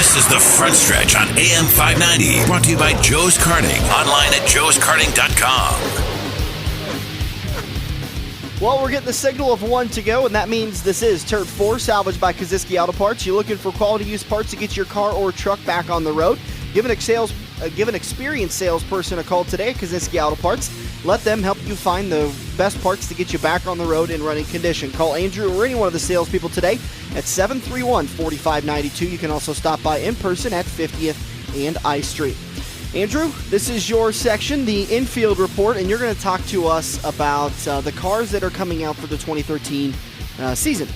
This is The Front Stretch on AM 590, brought to you by Joe's Karting, online at joeskarting.com. Well, we're getting the signal of 1 to go, and that means this is Turn 4, salvaged by Kaziski Auto Parts. You're looking for quality used parts to get your car or truck back on the road. Give an experienced salesperson a call today at Kaziski Auto Parts. Let them help you find the best parts to get you back on the road in running condition. Call Andrew or any one of the salespeople today at 731-4592. You can also stop by in person at 50th and I Street. Andrew, this is your section, the infield report, and you're going to talk to us about the cars that are coming out for the 2013 season.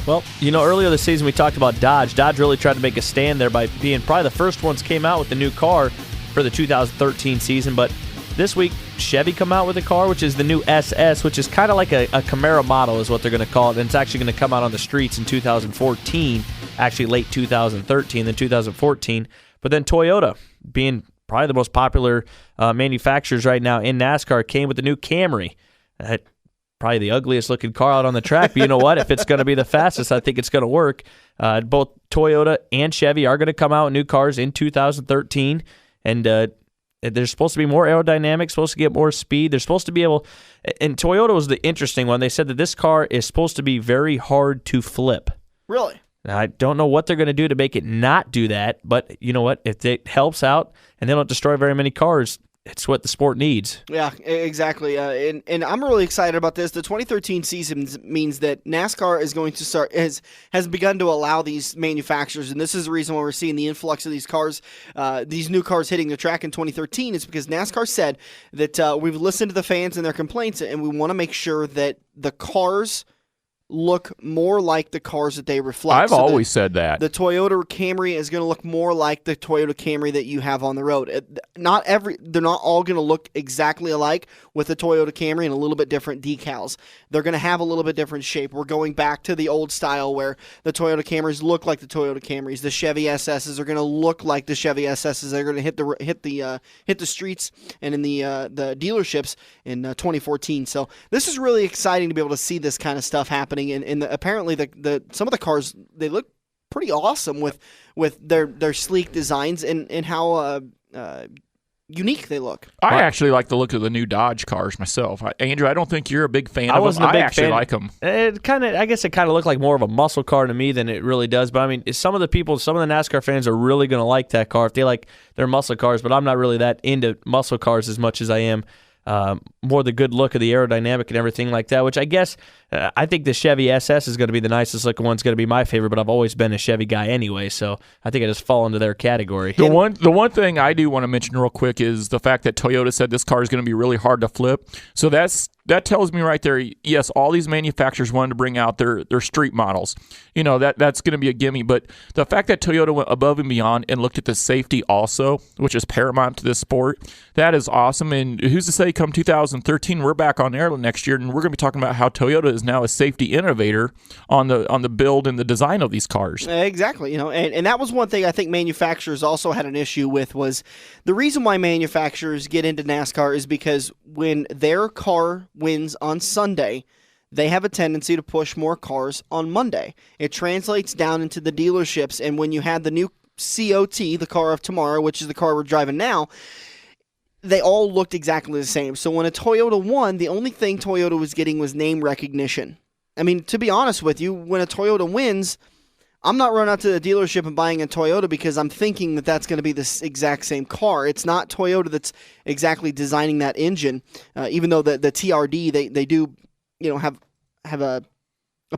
Well, earlier this season we talked about Dodge. Dodge really tried to make a stand there by being probably the first ones came out with the new car for the 2013 season. But this week, Chevy come out with a car, which is the new SS, which is kind of like a Camaro model is what they're going to call it. And it's actually going to come out on the streets in 2014, actually late 2013, then 2014. But then Toyota, being probably the most popular manufacturers right now in NASCAR, came with the new Camry. Probably the ugliest looking car out on the track, but you know what? If it's going to be the fastest, I think it's going to work. Both Toyota and Chevy are going to come out with new cars in 2013, and there's supposed to be more aerodynamics, supposed to get more speed. They're supposed to be able, and Toyota was the interesting one. They said that this car is supposed to be very hard to flip. Really? Now, I don't know what they're going to do to make it not do that, but you know what? If it helps out and they don't destroy very many cars, it's what the sport needs. Yeah, exactly. And I'm really excited about this. The 2013 season means that NASCAR is going to start has begun to allow these manufacturers, and this is the reason why we're seeing the influx of these cars, these new cars hitting the track in 2013, is because NASCAR said that we've listened to the fans and their complaints, and we want to make sure that the cars look more like the cars that they reflect. I've always said that. The Toyota Camry is going to look more like the Toyota Camry that you have on the road. They're not all going to look exactly alike with the Toyota Camry and a little bit different decals. They're going to have a little bit different shape. We're going back to the old style where the Toyota Camrys look like the Toyota Camrys. The Chevy SSs are going to look like the Chevy SSs. They're going to hit the streets and in the dealerships in 2014. So this is really exciting to be able to see this kind of stuff happening. And apparently some of the cars, they look pretty awesome with their sleek designs and how unique they look. I actually like the look of the new Dodge cars myself. Andrew, I don't think you're a big fan of them. I actually like them. I guess it kind of looked like more of a muscle car to me than it really does. But I mean, some of the NASCAR fans are really going to like that car if they like their muscle cars. But I'm not really that into muscle cars as much as I am more the good look of the aerodynamic and everything like that, which I guess I think the Chevy SS is going to be the nicest looking one. It's going to be my favorite, but I've always been a Chevy guy anyway, so I think I just fall into their category. The one thing I do want to mention real quick is the fact that Toyota said this car is going to be really hard to flip. So that tells me right there, yes, all these manufacturers wanted to bring out their street models. That's going to be a gimme. But the fact that Toyota went above and beyond and looked at the safety also, which is paramount to this sport, that is awesome. And who's to say come 2013, we're back on air next year, and we're going to be talking about how Toyota is now a safety innovator on the build and the design of these cars. Exactly. And that was one thing I think manufacturers also had an issue with, was the reason why manufacturers get into NASCAR is because when their car wins on Sunday, they have a tendency to push more cars on Monday. It translates down into the dealerships, and when you had the new COT, the car of tomorrow, which is the car we're driving now, they all looked exactly the same. So when a Toyota won, the only thing Toyota was getting was name recognition. I mean, to be honest with you, when a Toyota wins, I'm not running out to the dealership and buying a Toyota because I'm thinking that that's going to be this exact same car. It's not Toyota that's exactly designing that engine, even though the TRD, they do have a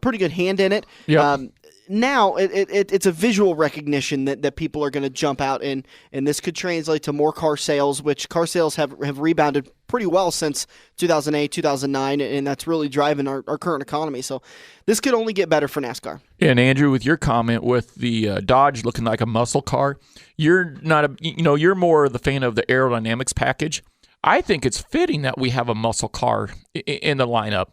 pretty good hand in it. Yep. Now it's a visual recognition that people are going to jump out and this could translate to more car sales, which car sales have rebounded pretty well since 2008, 2009, and that's really driving our current economy. So this could only get better for NASCAR. Yeah, and Andrew, with your comment with the Dodge looking like a muscle car, you're you're more the fan of the aerodynamics package. I think it's fitting that we have a muscle car in the lineup.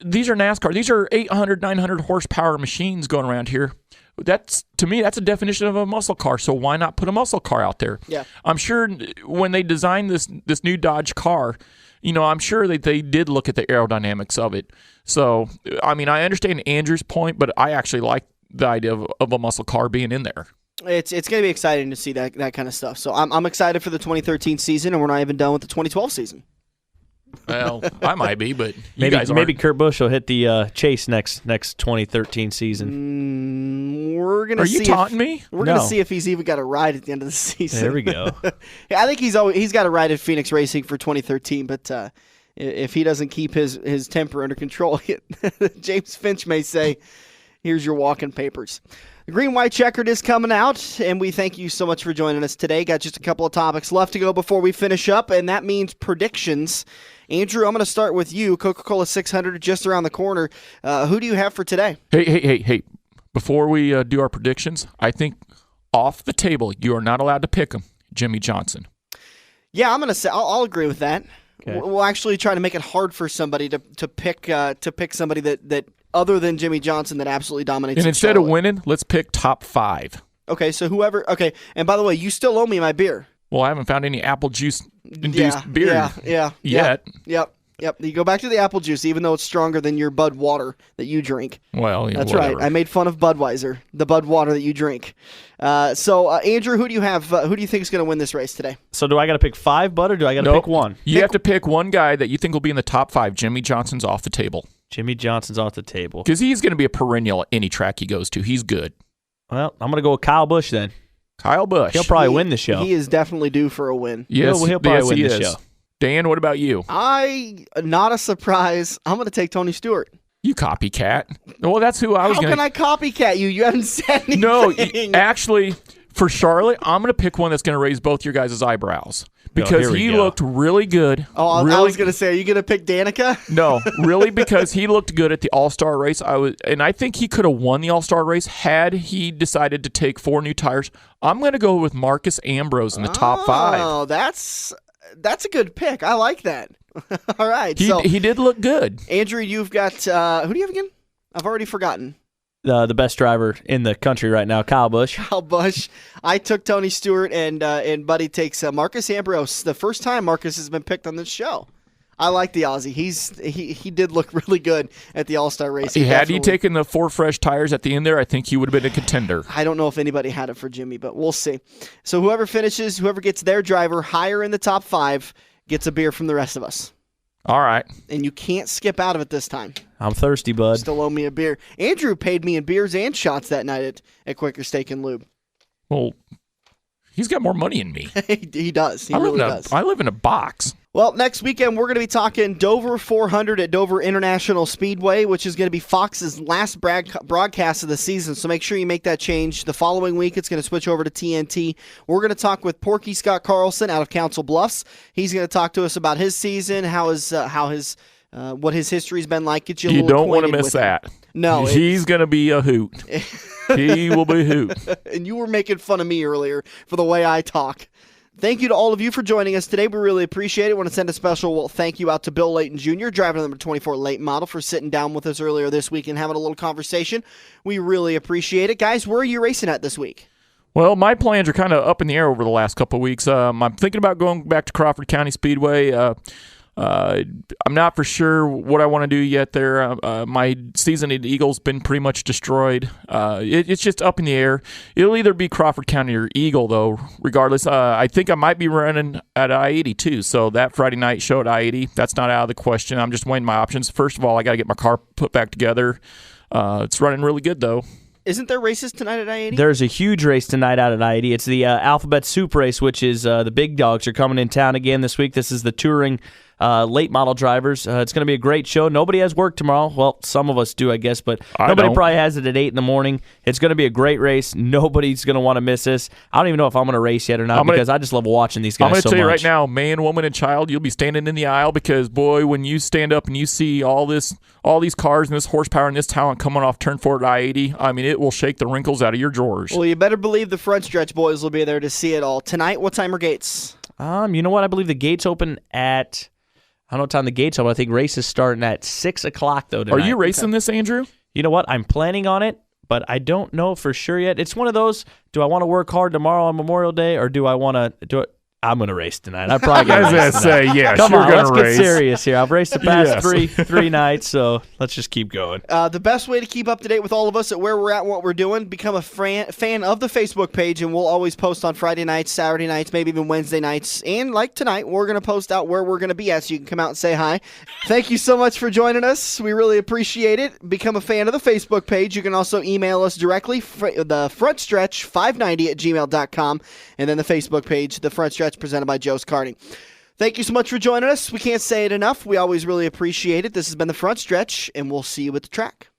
These are NASCAR. These are 800, 900 horsepower machines going around here. To me, that's a definition of a muscle car. So why not put a muscle car out there? Yeah. I'm sure when they designed this new Dodge car, I'm sure that they did look at the aerodynamics of it. So, I mean, I understand Andrew's point, but I actually like the idea of a muscle car being in there. It's going to be exciting to see that kind of stuff. So I'm excited for the 2013 season, and we're not even done with the 2012 season. Well, I might be, but maybe Kurt Busch will hit the chase next 2013 season. We're gonna. Are you taunting me? We're gonna see if he's even got a ride at the end of the season. There we go. Yeah, I think he's got a ride at Phoenix Racing for 2013, but if he doesn't keep his temper under control, James Finch may say, "Here's your walking papers." The Green-White Checkered is coming out, and we thank you so much for joining us today. Got just a couple of topics left to go before we finish up, and that means predictions. Andrew, I'm going to start with you. Coca-Cola 600 just around the corner. Who do you have for today? Hey. Before we do our predictions, I think off the table, you are not allowed to pick him, Jimmy Johnson. Yeah, I'm going to say I'll agree with that. Okay. We'll actually try to make it hard for somebody to pick somebody that other than Jimmy Johnson that absolutely dominates. And instead of winning, let's pick top 5. Okay, so whoever. Okay, and by the way, you still owe me my beer. Well, I haven't found any apple juice induced beer yet. Yep. You go back to the apple juice, even though it's stronger than your Bud water that you drink. Well, yeah, that's whatever. right. I made fun of Budweiser, the Bud water that you drink. So, Andrew, who do you have? Who do you think is going to win this race today? So, do I got to pick 5, Bud, or do I got to pick one? You have to pick one guy that you think will be in the top 5. Jimmy Johnson's off the table. Jimmy Johnson's off the table. Because he's going to be a perennial at any track he goes to. He's good. Well, I'm going to go with Kyle Busch then. Kyle Busch. He'll probably win the show. He is definitely due for a win. Yes, he'll probably win the show. Dan, what about you? Not a surprise. I'm going to take Tony Stewart. You copycat. Well, that's who I was going to. How can I copycat you? You haven't said anything. No, actually, for Charlotte, I'm going to pick one that's going to raise both your guys' eyebrows. Because he looked really good. Oh, I was going to say, are you going to pick Danica? No, really, because he looked good at the All-Star race. I think he could have won the All-Star race had he decided to take 4 new tires. I'm going to go with Marcus Ambrose in the top 5. Oh, that's a good pick. I like that. All right. He did look good. Andrew, you've got who do you have again? I've already forgotten. The best driver in the country right now, Kyle Busch. Kyle Busch. I took Tony Stewart, and Buddy takes Marcus Ambrose. The first time Marcus has been picked on this show. I like the Aussie. He did look really good at the All-Star race. Had he taken the 4 fresh tires at the end there, I think he would have been a contender. I don't know if anybody had it for Jimmy, but we'll see. So whoever gets their driver higher in the top 5 gets a beer from the rest of us. All right. And you can't skip out of it this time. I'm thirsty, bud. Still owe me a beer. Andrew paid me in beers and shots that night at Quaker Steak and Lube. Well, he's got more money than me. He does. He really does. I live in a box. Well, next weekend we're going to be talking Dover 400 at Dover International Speedway, which is going to be Fox's last broadcast of the season. So make sure you make that change. The following week, it's going to switch over to TNT. We're going to talk with Porky Scott Carlson out of Council Bluffs. He's going to talk to us about his season, what his history's been like. Get you don't want to miss that. No, he's going to be a hoot. He will be a hoot. And you were making fun of me earlier for the way I talk. Thank you to all of you for joining us today. We really appreciate it. I want to send a special thank you out to Bill Layton Jr., driver number 24 Layton model, for sitting down with us earlier this week and having a little conversation. We really appreciate it. Guys, where are you racing at this week? Well, my plans are kind of up in the air over the last couple of weeks. I'm thinking about going back to Crawford County Speedway. I'm not for sure what I want to do yet there. My season at Eagle's been pretty much destroyed. It's just up in the air. It'll either be Crawford County or Eagle, though, regardless. I think I might be running at I-80, too. So that Friday night show at I-80, that's not out of the question. I'm just weighing my options. First of all, I got to get my car put back together. It's running really good, though. Isn't there races tonight at I-80? There's a huge race tonight out at I-80. It's the Alphabet Soup Race, which is the big dogs are coming in town again this week. This is the touring late model drivers. It's going to be a great show. Nobody has work tomorrow. Well, some of us do, I guess, but nobody probably has it at 8 in the morning. It's going to be a great race. Nobody's going to want to miss this. I don't even know if I'm going to race yet or not because I just love watching these guys so much. I'm going to tell you right now, man, woman, and child, you'll be standing in the aisle because, boy, when you stand up and you see all these cars and this horsepower and this talent coming off turn 4 at I-80, I mean, it will shake the wrinkles out of your drawers. Well, you better believe the front stretch boys will be there to see it all. Tonight, what time are gates? You know what? I believe the gates open at... I don't know what time the gates open. I think race is starting at 6 o'clock, though, tonight. Are you racing this, Andrew? You know what? I'm planning on it, but I don't know for sure yet. It's one of those, do I want to work hard tomorrow on Memorial Day, or do I want to do it? I'm going to race tonight. I'm probably going to race tonight. say, yes, Come you're on, going let's to get race. serious here. I've raced the past Yes. three nights, so let's just keep going. The best way to keep up to date with all of us at where we're at and what we're doing, become a fan of the Facebook page, and we'll always post on Friday nights, Saturday nights, maybe even Wednesday nights. And like tonight, we're going to post out where we're going to be at, so you can come out and say hi. Thank you so much for joining us. We really appreciate it. Become a fan of the Facebook page. You can also email us directly, the frontstretch590@gmail.com, and then the Facebook page, The Front Stretch, presented by Joe's Karting. Thank you so much for joining us. We can't say it enough. We always really appreciate it. This has been The Front Stretch, and we'll see you at the track.